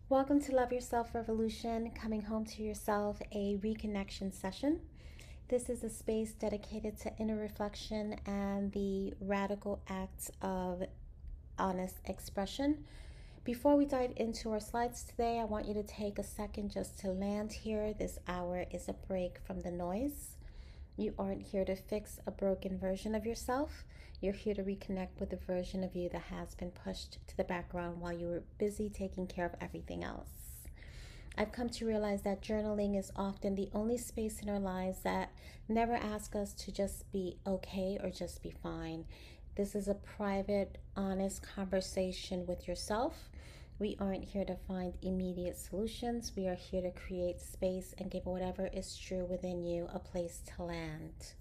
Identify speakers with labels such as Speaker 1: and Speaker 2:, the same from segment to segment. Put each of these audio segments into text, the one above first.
Speaker 1: Welcome to Love Yourself Revolution, coming home to yourself, a reconnection session. This is a space dedicated to inner reflection and the radical acts of honest expression. Before we dive into our slides today, I want you to take a second just to land here. This hour is a break from the noise. You aren't here to fix a broken version of yourself. You're here to reconnect with the version of you that has been pushed to the background while you were busy taking care of everything else. I've come to realize that journaling is often the only space in our lives that never asks us to just be okay or just be fine. This is a private, honest conversation with yourself. We aren't here to find immediate solutions. We are here to create space and give whatever is true within you a place to land.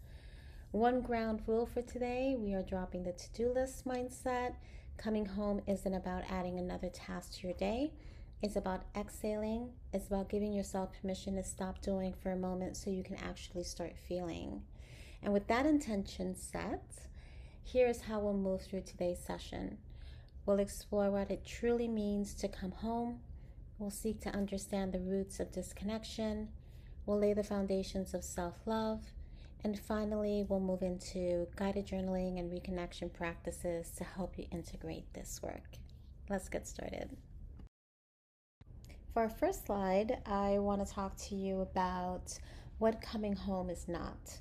Speaker 1: One ground rule for today: we are dropping the to-do list mindset. Coming home isn't about adding another task to your day. It's about exhaling. It's about giving yourself permission to stop doing for a moment so you can actually start feeling. And with that intention set, here's how we'll move through today's session. We'll explore what it truly means to come home. We'll seek to understand the roots of disconnection. We'll lay the foundations of self-love. And finally, we'll move into guided journaling and reconnection practices to help you integrate this work. Let's get started. For our first slide, I want to talk to you about what coming home is not.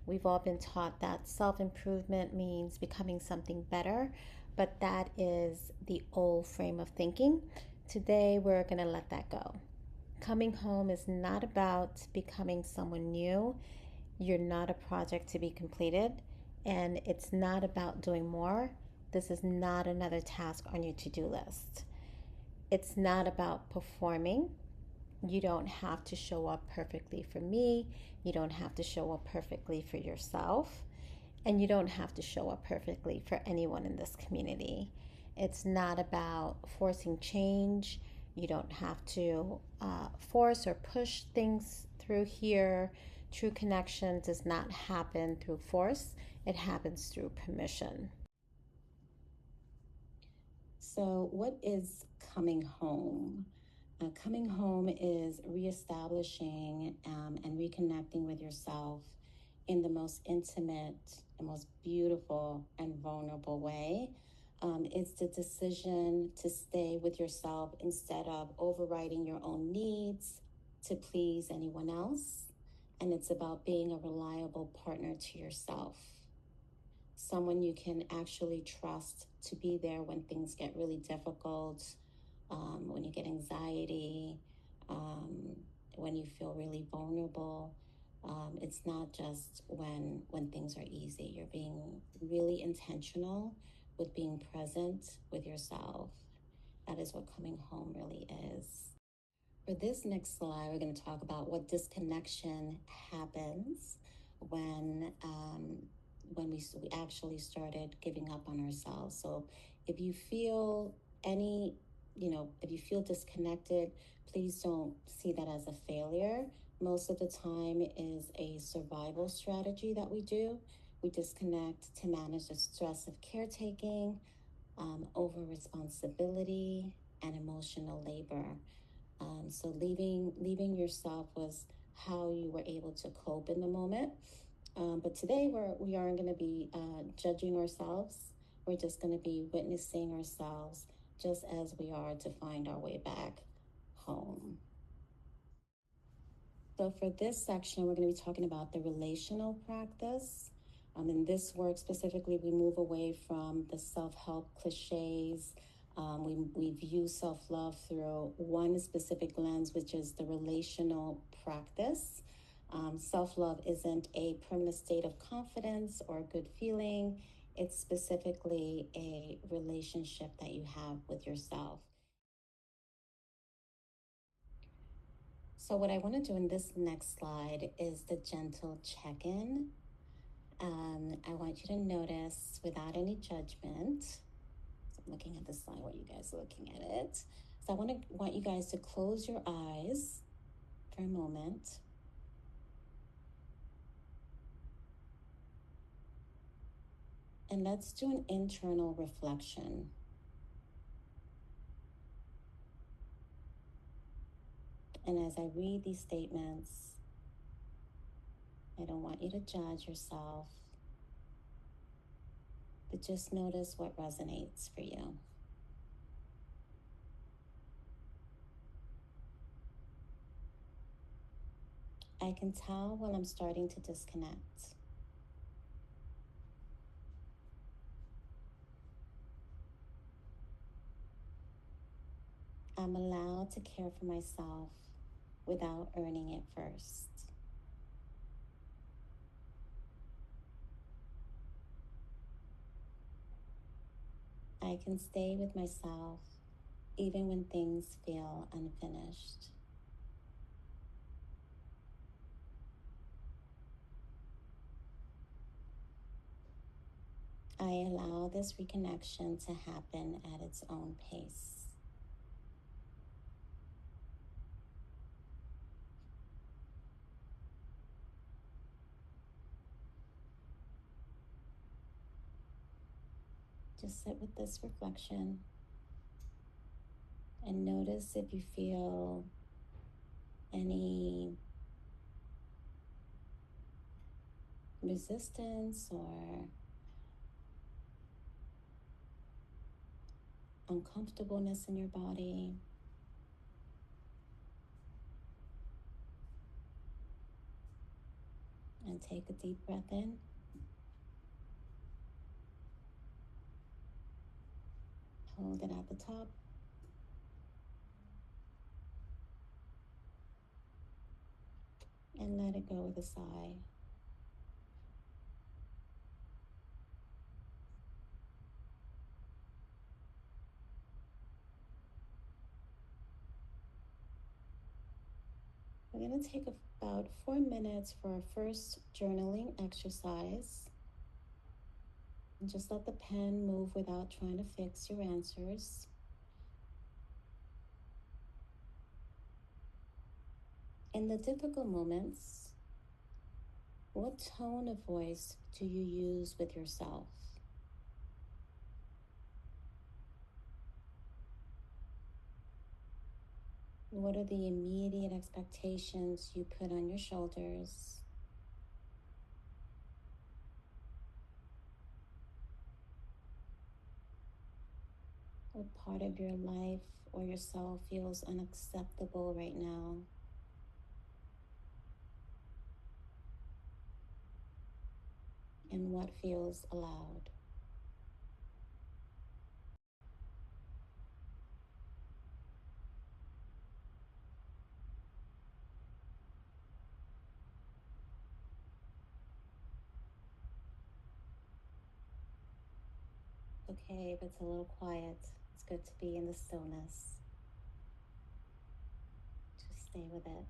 Speaker 1: We've all been taught that self-improvement means becoming something better, but that is the old frame of thinking. Today, we're going to let that go. Coming home is not about becoming someone new. You're not a project to be completed, and it's not about doing more. This is not another task on your to-do list. It's not about performing. You don't have to show up perfectly for me. You don't have to show up perfectly for yourself. And you don't have to show up perfectly for anyone in this community. It's not about forcing change. You don't have to force or push things through here. True connection does not happen through force. It happens through permission.
Speaker 2: So, what is coming home? Coming home is reestablishing and reconnecting with yourself in the most intimate, the most beautiful, and vulnerable way. It's the decision to stay with yourself instead of overriding your own needs to please anyone else. And it's about being a reliable partner to yourself, someone you can actually trust to be there when things get really difficult, when you get anxiety, when you feel really vulnerable. It's not just when things are easy. You're being really intentional with being present with yourself. That is what coming home really is. For this next slide, we're going to talk about what disconnection happens when we actually started giving up on ourselves. So if you feel any, if you feel disconnected, please don't see that as a failure. Most of the time is a survival strategy that we do. We disconnect to manage the stress of caretaking, over responsibility, and emotional labor. So leaving yourself was how you were able to cope in the moment. But today we aren't going to be judging ourselves. We're just going to be witnessing ourselves just as we are to find our way back home. So for this section, we're going to be talking about the relational practice. In this work specifically, we move away from the self-help cliches. We view self-love through one specific lens, which is the relational practice. Self-love isn't a permanent state of confidence or good feeling. It's specifically a relationship that you have with yourself. So what I want to do in this next slide is the gentle check-in. I want you to notice without any judgment. So I'm looking at the slide while you guys are looking at it. So I want you guys to close your eyes for a moment. And let's do an internal reflection. And as I read these statements, I don't want you to judge yourself, but just notice what resonates for you. I can tell when I'm starting to disconnect. I'm allowed to care for myself without earning it first. I can stay with myself even when things feel unfinished. I allow this reconnection to happen at its own pace. Just sit with this reflection and notice if you feel any resistance or uncomfortableness in your body. And take a deep breath in. Hold it at the top. And let it go with a sigh. We're going to take about 4 minutes for our first journaling exercise. And just let the pen move without trying to fix your answers. In the difficult moments, what tone of voice do you use with yourself? What are the immediate expectations you put on your shoulders? What part of your life or yourself feels unacceptable right now? And what feels allowed? Okay, if it's a little quiet, it's good to be in the stillness. Just stay with it.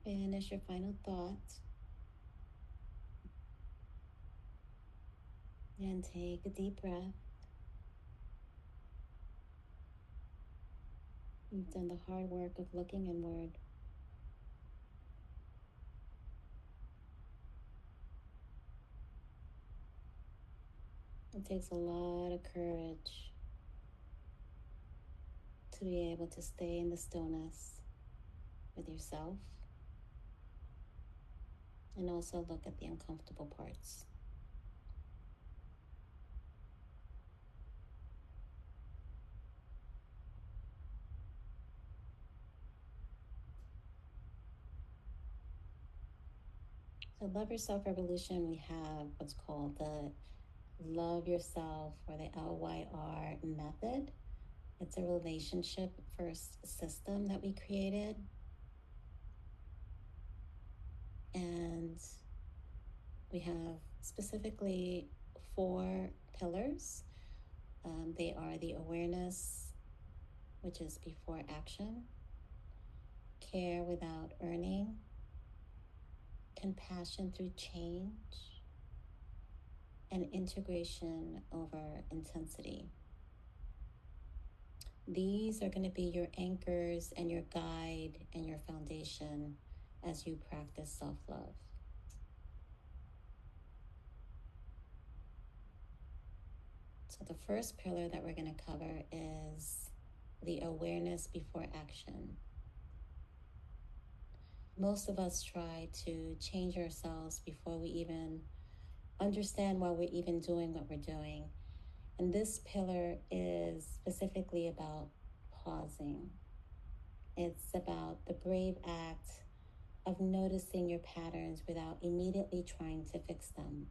Speaker 2: Finish your final thought and take a deep breath. You've done the hard work of looking inward. It takes a lot of courage to be able to stay in the stillness with yourself and also look at the uncomfortable parts. So, Love Yourself Revolution, we have what's called the Love Yourself or the LYR method. It's a relationship first system that we created. And we have specifically 4 pillars. They are the awareness, which is before action, care without earning, compassion through change, and integration over intensity. These are going to be your anchors and your guide and your foundation as you practice self love. So, the first pillar that we're going to cover is the awareness before action. Most of us try to change ourselves before we even understand why we're even doing what we're doing. And this pillar is specifically about pausing. It's about the brave act of noticing your patterns without immediately trying to fix them.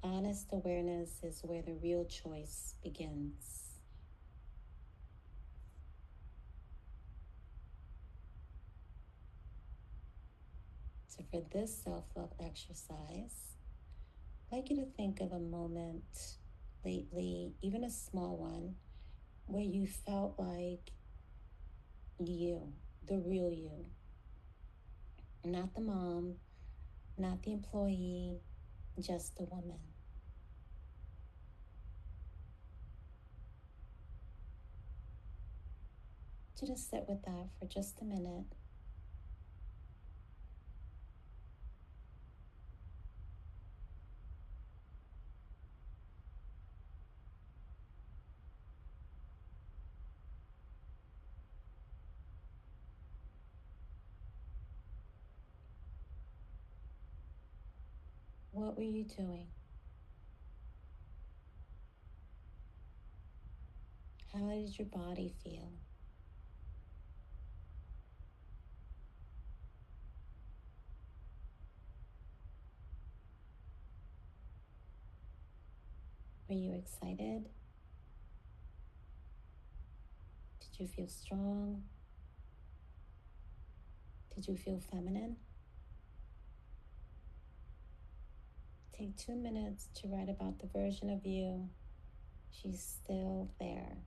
Speaker 2: Honest awareness is where the real choice begins. So, for this self love exercise, I'd like you to think of a moment lately, even a small one, where you felt like you, the real you, not the mom, not the employee, just the woman. To just sit with that for just a minute. What were you doing? How did your body feel? Were you excited? Did you feel strong? Did you feel feminine? Take 2 minutes to write about the version of you. She's still there.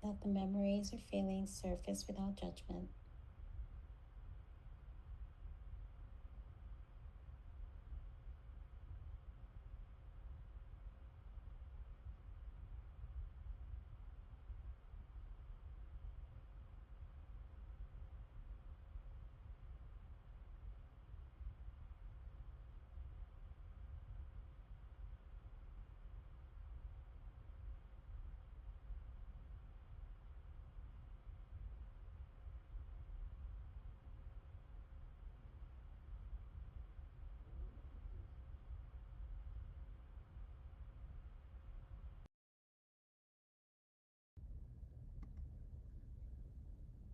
Speaker 2: Let the memories or feelings surface without judgment.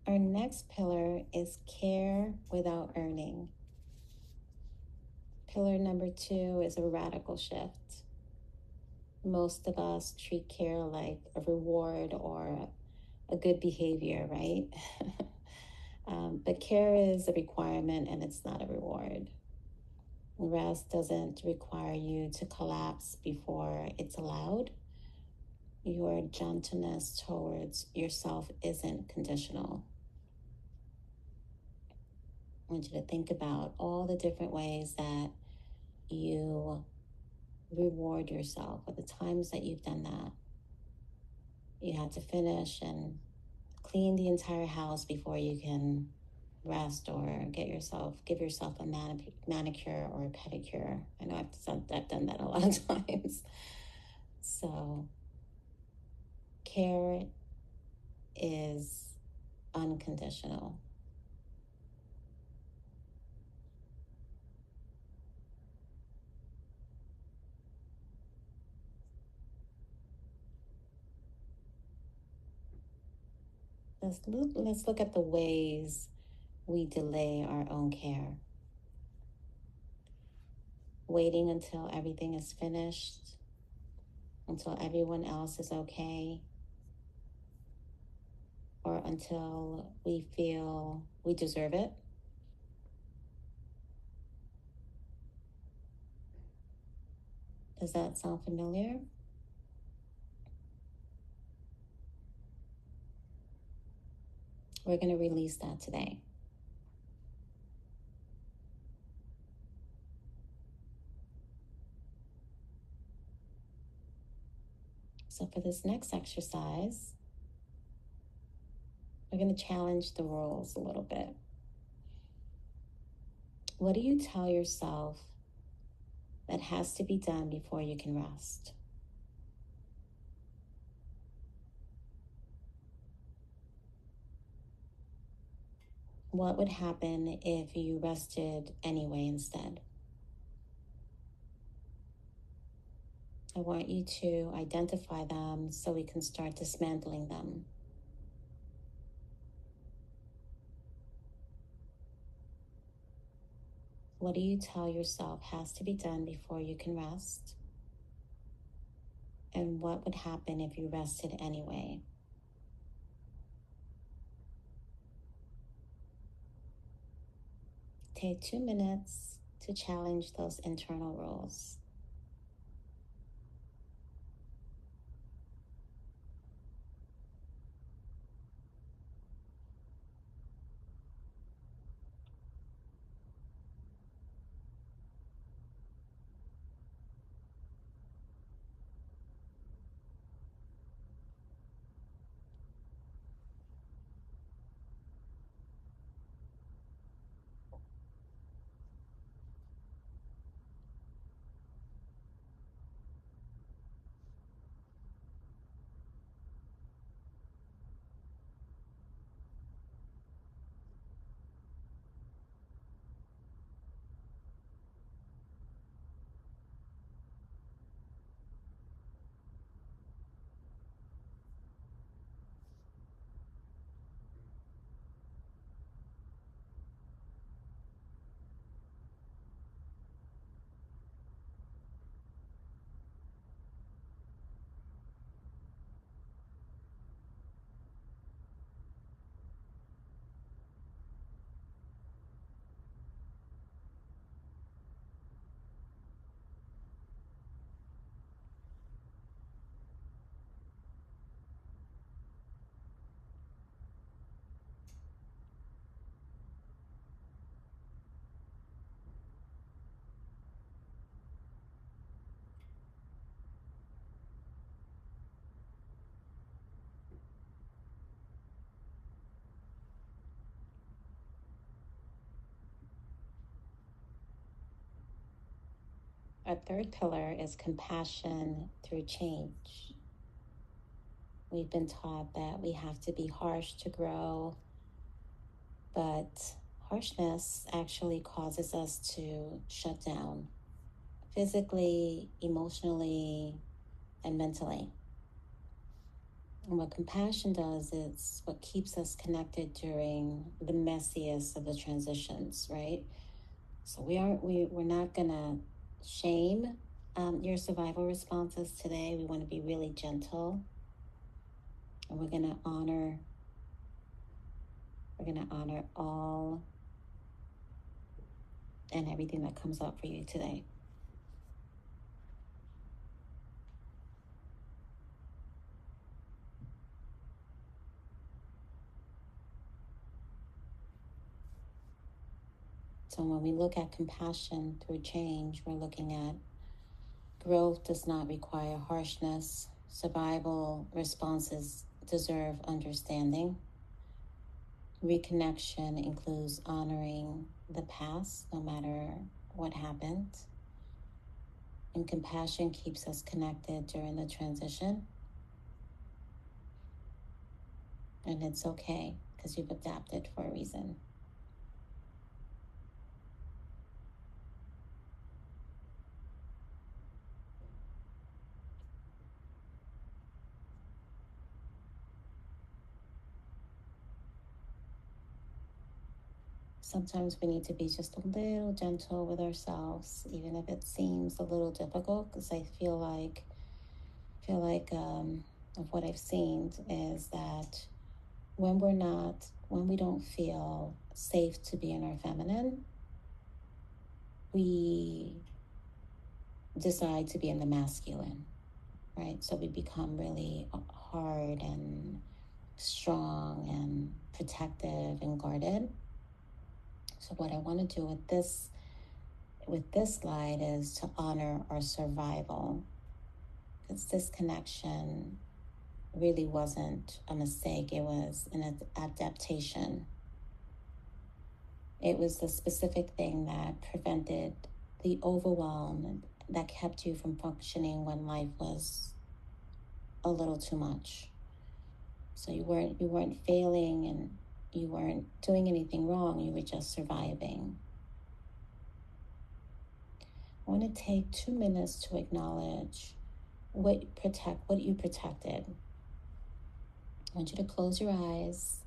Speaker 2: Our next pillar is care without earning. Pillar number 2 is a radical shift. Most of us treat care like a reward or a good behavior, right? But care is a requirement and it's not a reward. Rest doesn't require you to collapse before it's allowed. Your gentleness towards yourself isn't conditional. I want you to think about all the different ways that you reward yourself, or the times that you've done that. You had to finish and clean the entire house before you can rest or give yourself a manicure or a pedicure. I know I've done that a lot of times. So Care is unconditional. Let's look at the ways we delay our own care. Waiting until everything is finished, until everyone else is okay, or until we feel we deserve it. Does that sound familiar? We're going to release that today. So for this next exercise, we're going to challenge the rules a little bit. What do you tell yourself that has to be done before you can rest? What would happen if you rested anyway instead? I want you to identify them so we can start dismantling them. What do you tell yourself has to be done before you can rest? And what would happen if you rested anyway? Take 2 minutes to challenge those internal rules. Our third pillar is compassion through change. We've been taught that we have to be harsh to grow, but harshness actually causes us to shut down physically, emotionally, and mentally. And what compassion does is what keeps us connected during the messiest of the transitions, right? So we're not gonna shame your survival responses today. We want to be really gentle, and we're gonna honor all and everything that comes up for you today. So when we look at compassion through change, we're looking at growth does not require harshness. Survival responses deserve understanding. Reconnection includes honoring the past, no matter what happened. And compassion keeps us connected during the transition. And it's okay because you've adapted for a reason. Sometimes we need to be just a little gentle with ourselves, even if it seems a little difficult. Because I feel like of what I've seen is that when we don't feel safe to be in our feminine, we decide to be in the masculine, right? So we become really hard and strong and protective and guarded. So what I want to do with this slide is to honor our survival, because this connection really wasn't a mistake. It was an adaptation. It was the specific thing that prevented the overwhelm that kept you from functioning when life was a little too much. So you weren't failing and you weren't doing anything wrong. You were just surviving. I want to take 2 minutes to acknowledge what you protected. I want you to close your eyes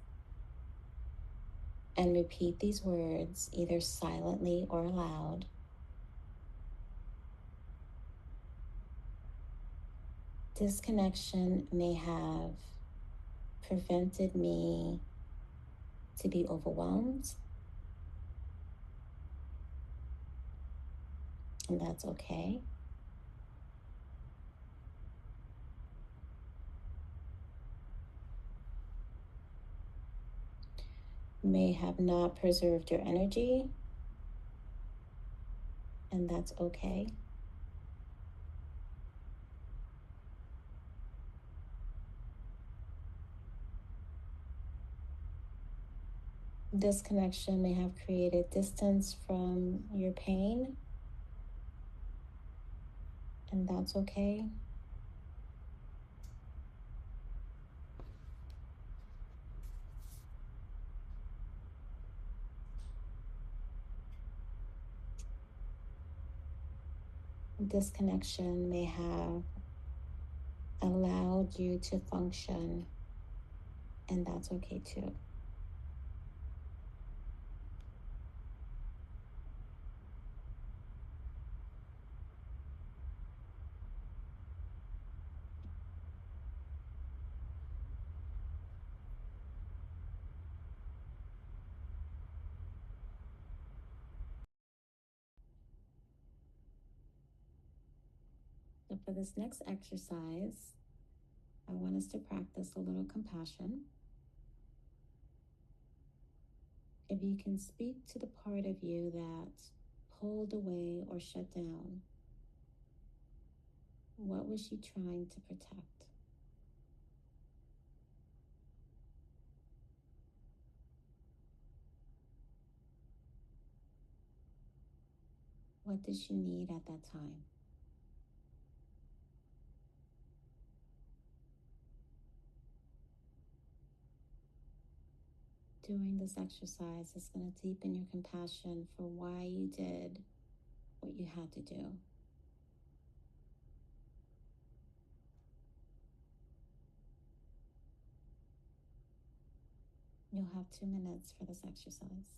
Speaker 2: and repeat these words either silently or aloud. Disconnection may have prevented me to be overwhelmed, and that's okay. May have not preserved your energy, and that's okay. Disconnection may have created distance from your pain, and that's okay. Disconnection may have allowed you to function, and that's okay too. So, for this next exercise, I want us to practice a little compassion. If you can speak to the part of you that pulled away or shut down, what was she trying to protect? What did she need at that time? Doing this exercise is going to deepen your compassion for why you did what you had to do. You'll have 2 minutes for this exercise.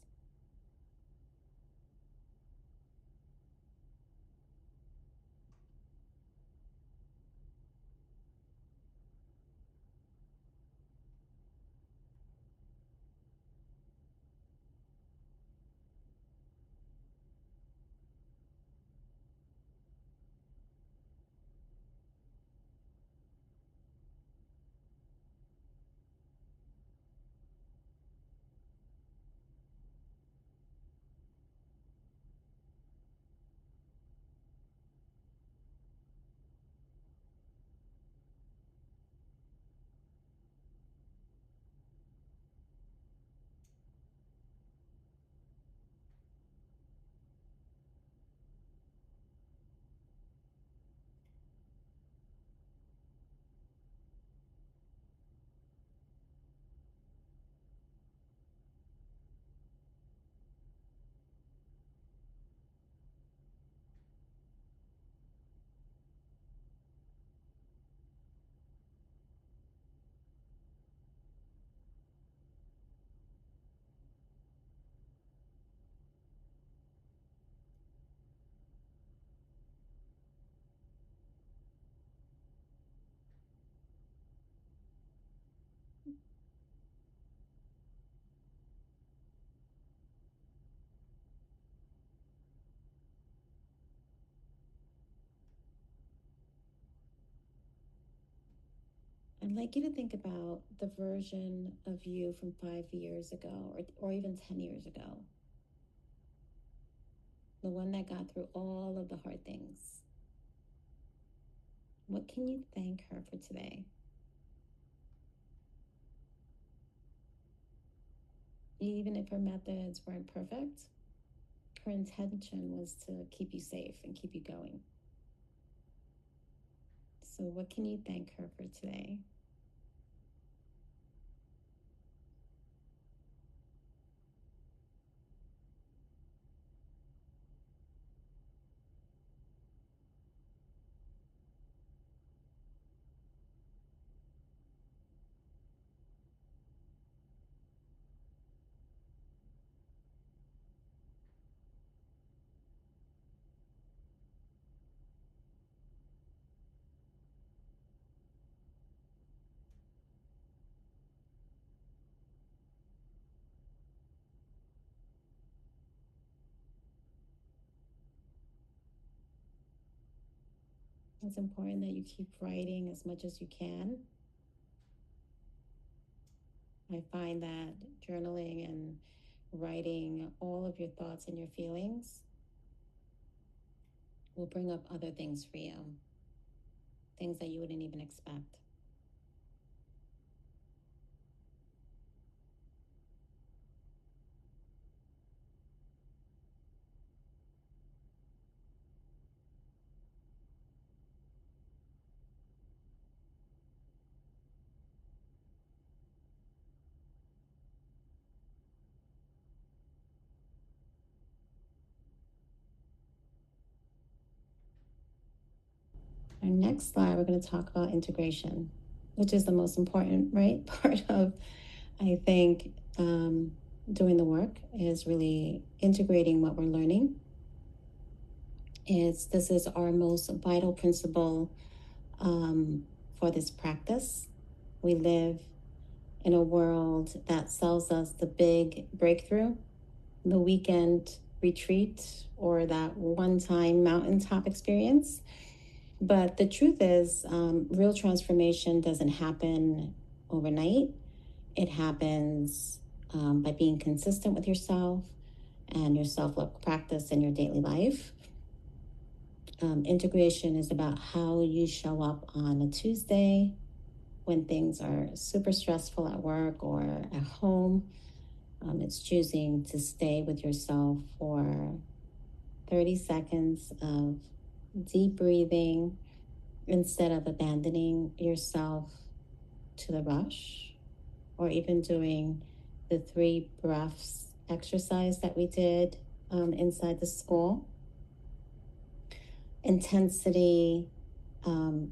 Speaker 2: I'd like you to think about the version of you from 5 years ago, or even 10 years ago. The one that got through all of the hard things. What can you thank her for today? Even if her methods weren't perfect, her intention was to keep you safe and keep you going. So, what can you thank her for today? It's important that you keep writing as much as you can. I find that journaling and writing all of your thoughts and your feelings will bring up other things for you, things that you wouldn't even expect. Our next slide, we're going to talk about integration, which is the most important, right, part of, I think, doing the work is really integrating what we're learning. This is our most vital principle for this practice. We live in a world that sells us the big breakthrough, the weekend retreat, or that one-time mountaintop experience. But the truth is, real transformation doesn't happen overnight. It happens by being consistent with yourself and your self-love practice in your daily life. Integration is about how you show up on a Tuesday when things are super stressful at work or at home. It's choosing to stay with yourself for 30 seconds of deep breathing instead of abandoning yourself to the rush, or even doing the 3 breaths exercise that we did inside the school. Intensity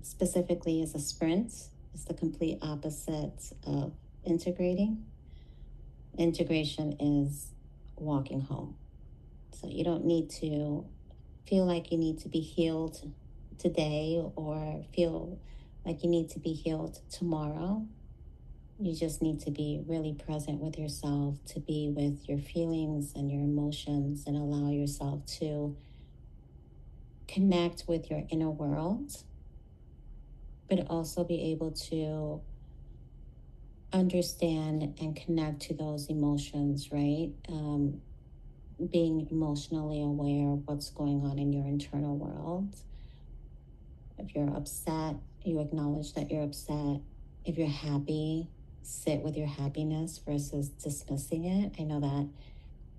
Speaker 2: specifically is a sprint. It's the complete opposite of integrating. Integration is walking home. So you don't need to feel like you need to be healed today or feel like you need to be healed tomorrow. You just need to be really present with yourself, to be with your feelings and your emotions, and allow yourself to connect with your inner world, but also be able to understand and connect to those emotions, right? Being emotionally aware of what's going on in your internal world. If you're upset, you acknowledge that you're upset. If you're happy, sit with your happiness versus dismissing it. I know that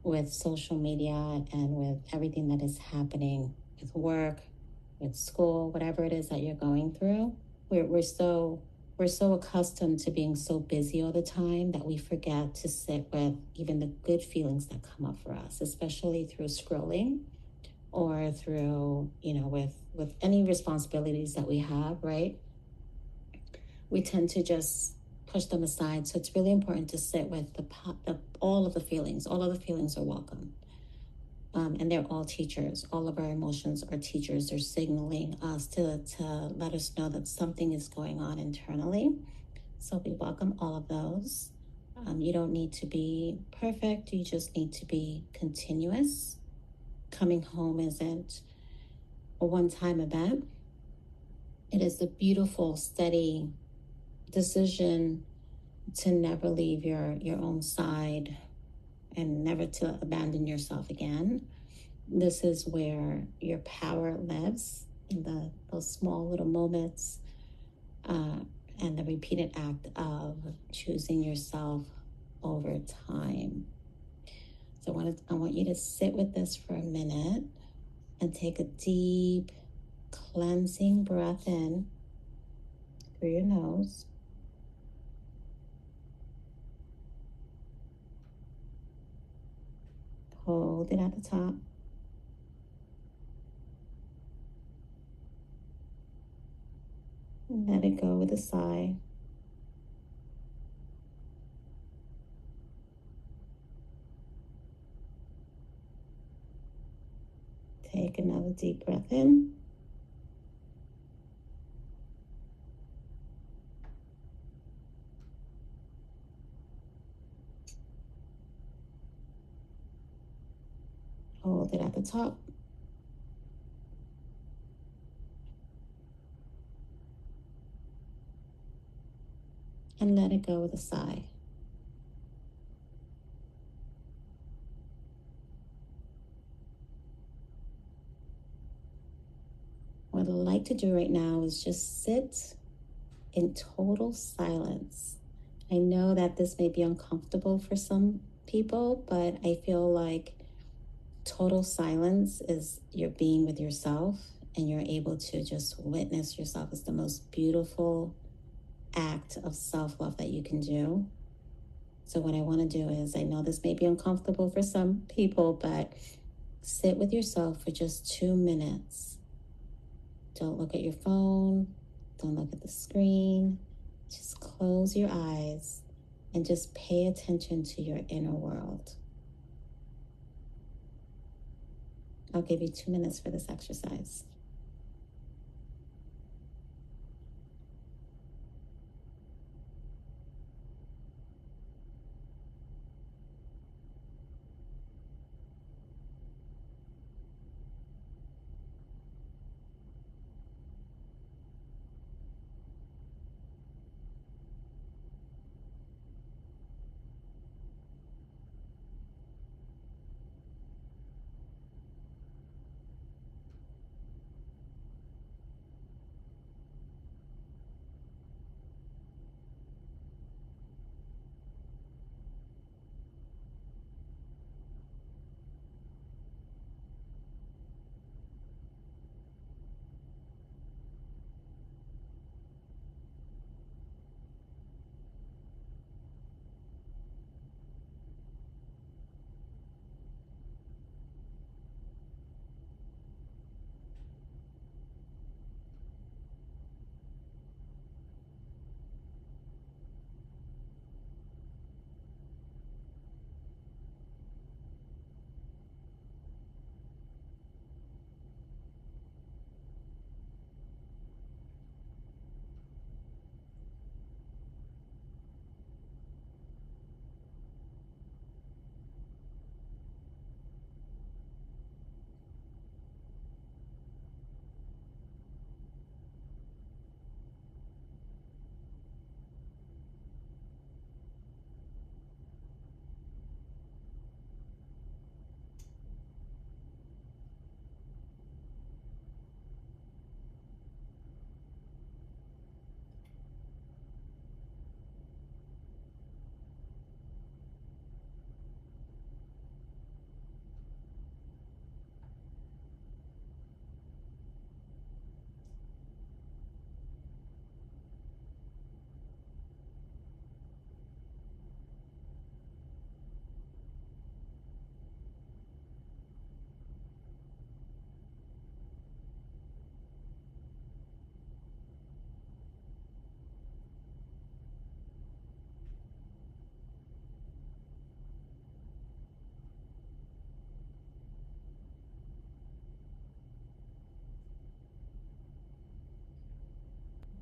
Speaker 2: with social media and with everything that is happening with work, with school, whatever it is that you're going through, we're so accustomed to being so busy all the time that we forget to sit with even the good feelings that come up for us, especially through scrolling or through, with any responsibilities that we have, right? We tend to just push them aside. So it's really important to sit with all of the feelings. All of the feelings are welcome. And they're all teachers. All of our emotions are teachers. They're signaling us to let us know that something is going on internally. So we welcome all of those. You don't need to be perfect. You just need to be continuous. Coming home isn't a one-time event. It is a beautiful, steady decision to never leave your own side and never to abandon yourself again. This is where your power lives in those small little moments, uh, and the repeated act of choosing yourself over time. So I want you to sit with this for a minute and take a deep cleansing breath in through your nose. Hold it at the top. And let it go with a sigh. Take another deep breath in. Hold it at the top. And let it go with a sigh. What I'd like to do right now is just sit in total silence. I know that this may be uncomfortable for some people, but I feel like total silence is you're being with yourself and you're able to just witness yourself. It's the most beautiful act of self-love that you can do. So what I want to do is, I know this may be uncomfortable for some people, but sit with yourself for just 2 minutes. Don't look at your phone. Don't look at the screen. Just close your eyes and just pay attention to your inner world. I'll give you 2 minutes for this exercise.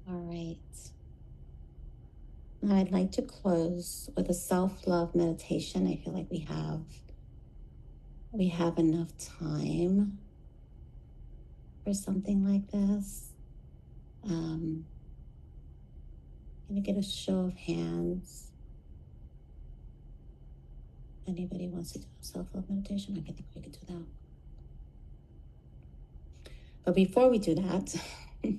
Speaker 2: All right. Now I'd like to close with a self-love meditation. I feel like we have enough time for something like this. Um, Can I get a show of hands? Anybody wants to do a self-love meditation? I think we could do that. But before we do that, I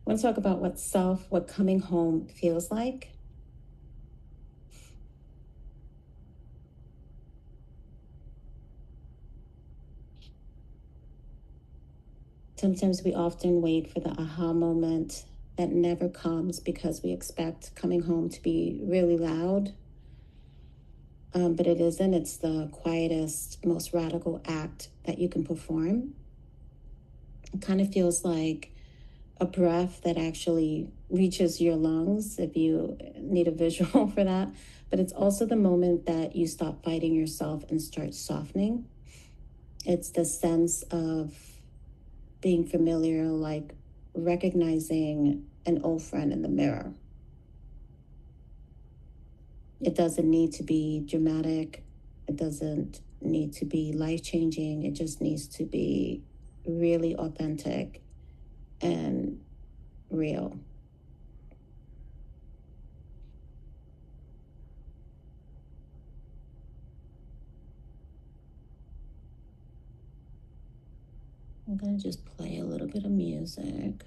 Speaker 2: want to talk about what coming home feels like. Sometimes we often wait for the aha moment that never comes because we expect coming home to be really loud. But it isn't. It's the quietest, most radical act that you can perform. It kind of feels like a breath that actually reaches your lungs, if you need a visual for that. But it's also the moment that you stop fighting yourself and start softening. It's the sense of being familiar, like recognizing an old friend in the mirror. It doesn't need to be dramatic. It doesn't need to be life-changing. It just needs to be really authentic and real. I'm going to just play a little bit of music.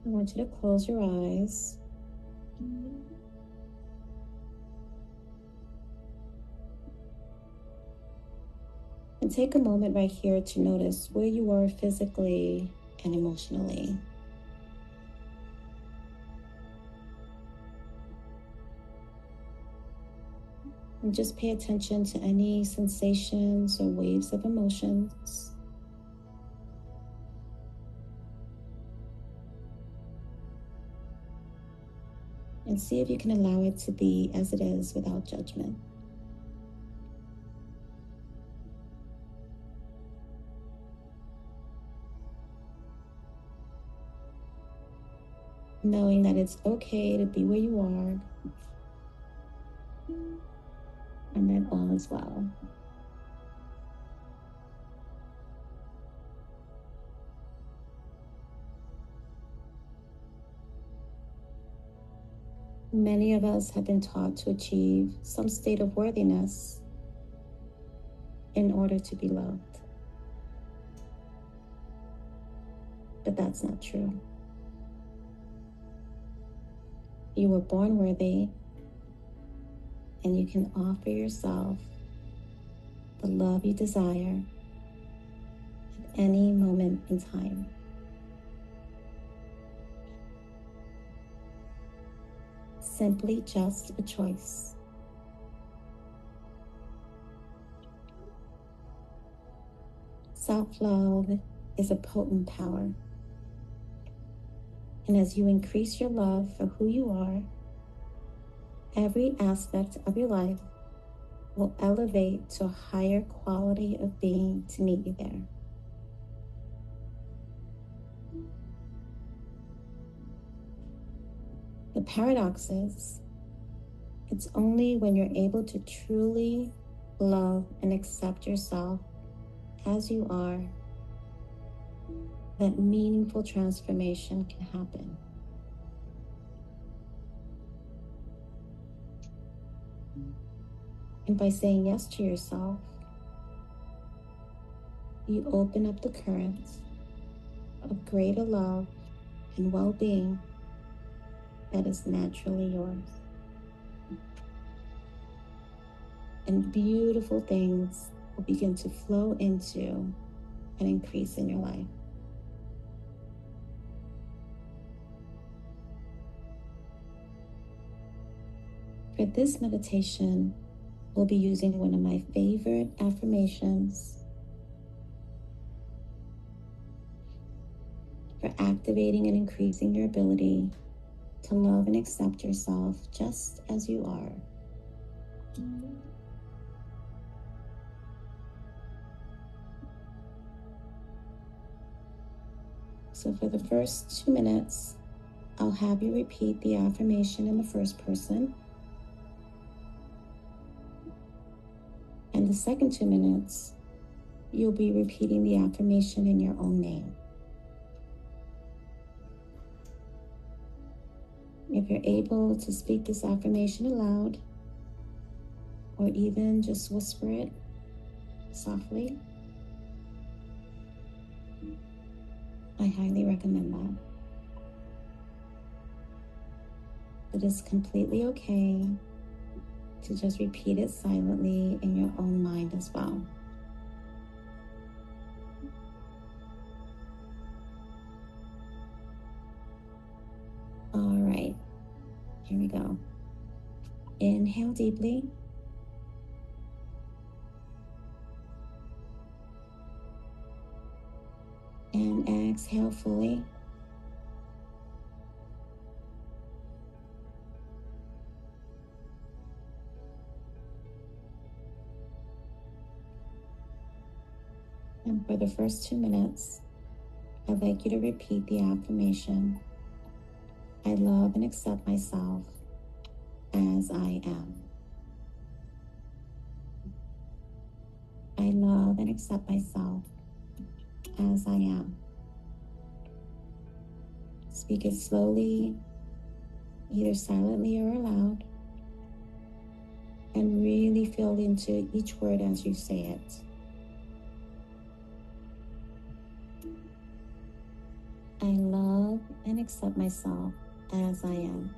Speaker 2: I want you to close your eyes. And take a moment right here to notice where you are physically and emotionally. And just pay attention to any sensations or waves of emotions. And see if you can allow it to be as it is without judgment. Knowing that it's okay to be where you are and that all is well. Many of us have been taught to achieve some state of worthiness in order to be loved. But that's not true. You were born worthy, and you can offer yourself the love you desire at any moment in time. Simply just a choice. Self-love is a potent power. And as you increase your love for who you are, every aspect of your life will elevate to a higher quality of being to meet you there. The paradox is, it's only when you're able to truly love and accept yourself as you are that meaningful transformation can happen. And by saying yes to yourself, you open up the currents of greater love and well-being that is naturally yours. And beautiful things will begin to flow into and increase in your life. For this meditation, we'll be using one of my favorite affirmations for activating and increasing your ability to love and accept yourself just as you are. So for the first 2 minutes, I'll have you repeat the affirmation in the first person. And the second 2 minutes, you'll be repeating the affirmation in your own name. If you're able to speak this affirmation aloud, or even just whisper it softly, I highly recommend that. It is completely okay to just repeat it silently in your own mind as well. All right, here we go. Inhale deeply. And exhale fully. And for the first 2 minutes, I'd like you to repeat the affirmation: I love and accept myself as I am. I love and accept myself as I am. Speak it slowly, either silently or aloud, and really feel into each word as you say it. I love and accept myself as I am.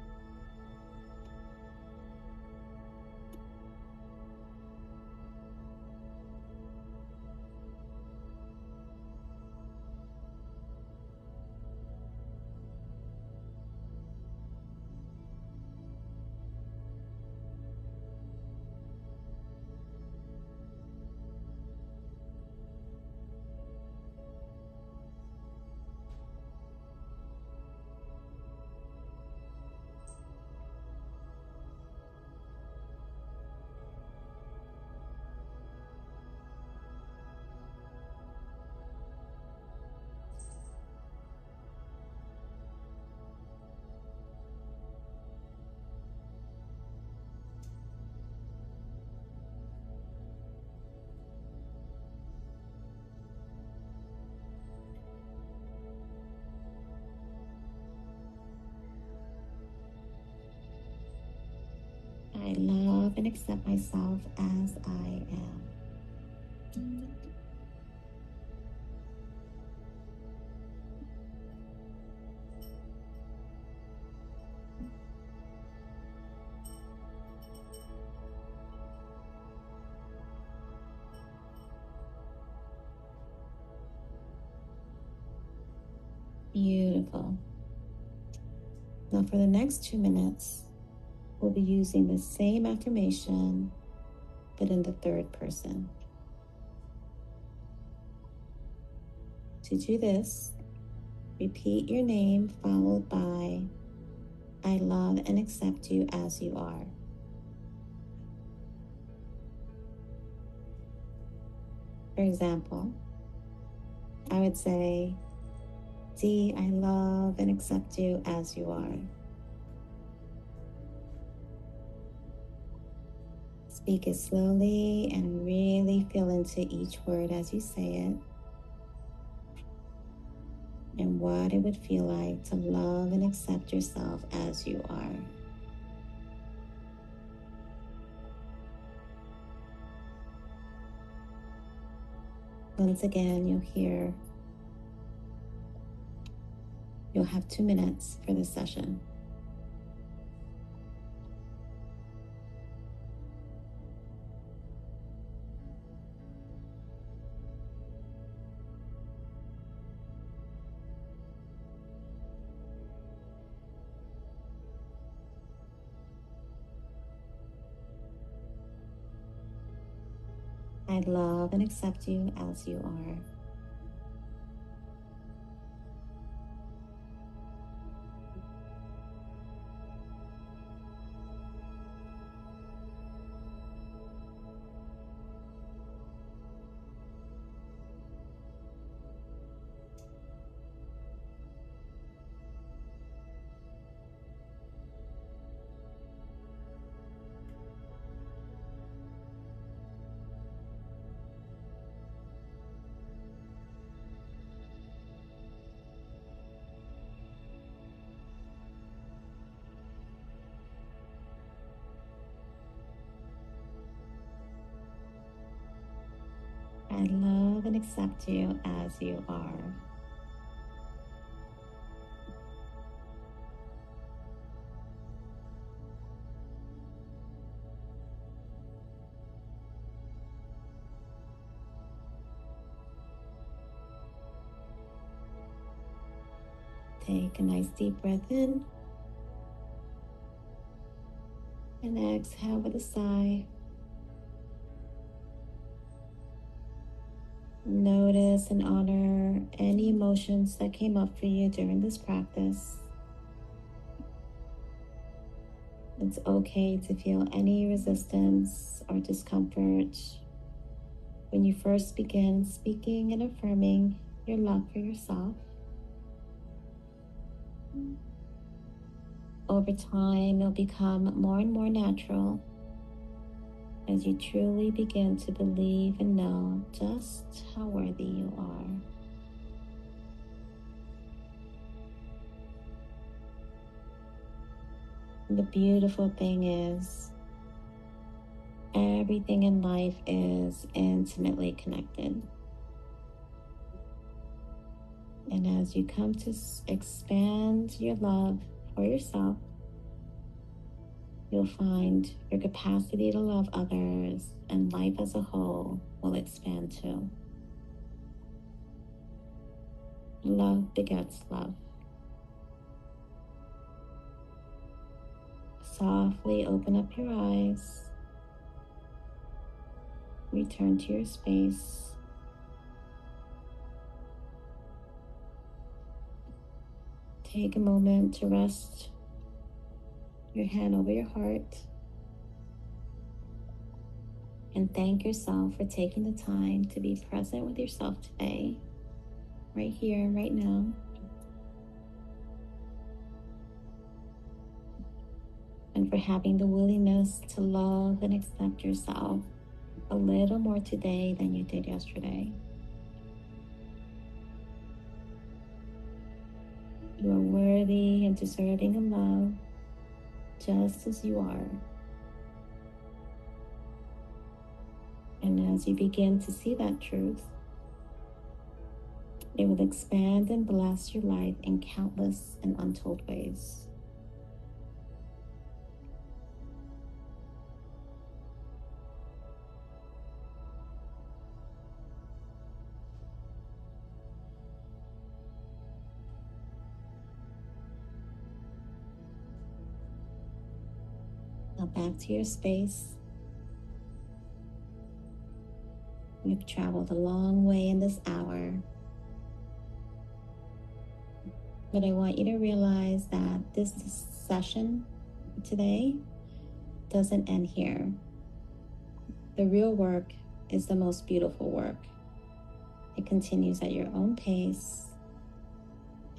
Speaker 2: I love and accept myself as I am. Beautiful. Now for the next 2 minutes, we'll be using the same affirmation, but in the third person. To do this, repeat your name followed by I love and accept you as you are. For example, I would say, Dee, I love and accept you as you are. Speak it slowly and really feel into each word as you say it, and what it would feel like to love and accept yourself as you are. Once again, you'll have 2 minutes for this session. I love and accept you as you are. accept you as you are. Take a nice deep breath in and exhale with a sigh. Notice and honor any emotions that came up for you during this practice. It's okay to feel any resistance or discomfort when you first begin speaking and affirming your love for yourself. Over time, it'll become more and more natural as you truly begin to believe and know just how worthy you are. The beautiful thing is, everything in life is intimately connected. And as you come to expand your love for yourself, you'll find your capacity to love others and life as a whole will expand too. Love begets love. Softly open up your eyes. Return to your space. Take a moment to rest your hand over your heart and thank yourself for taking the time to be present with yourself today, right here, right now. And for having the willingness to love and accept yourself a little more today than you did yesterday. You are worthy and deserving of love just as you are. And as you begin to see that truth, it will expand and bless your life in countless and untold ways. Now back to your space. We've traveled a long way in this hour, but I want you to realize that this session today doesn't end here. The real work is the most beautiful work. It continues at your own pace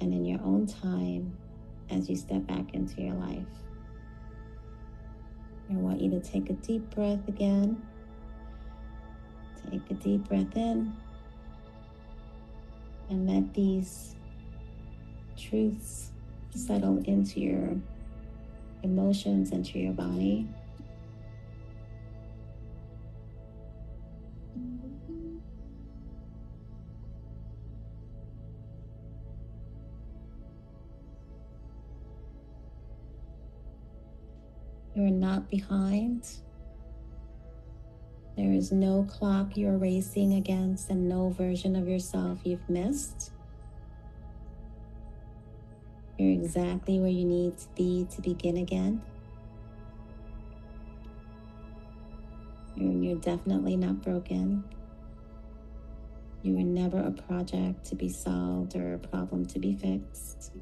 Speaker 2: and in your own time as you step back into your life. I want you to take a deep breath again. Take a deep breath in and let these truths settle into your emotions, into your body. You are not behind. There is no clock you're racing against and no version of yourself you've missed. You're exactly where you need to be to begin again. You're definitely not broken. You were never a project to be solved or a problem to be fixed.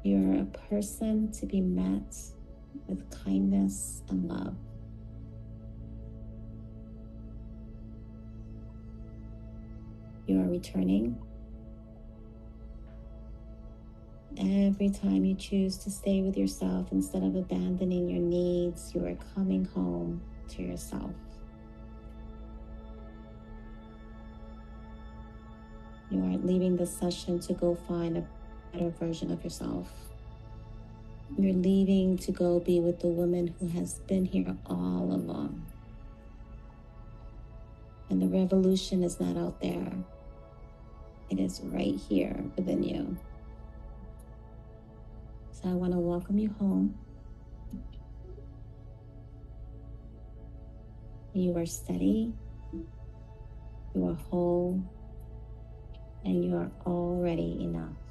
Speaker 2: You're a person to be met with kindness and love. You are returning. Every time you choose to stay with yourself instead of abandoning your needs, you are coming home to yourself. You aren't leaving the session to go find a better version of yourself. You're leaving to go be with the woman who has been here all along. And the revolution is not out there. It is right here within you. So I want to welcome you home. You are steady, you are whole, and you are already enough.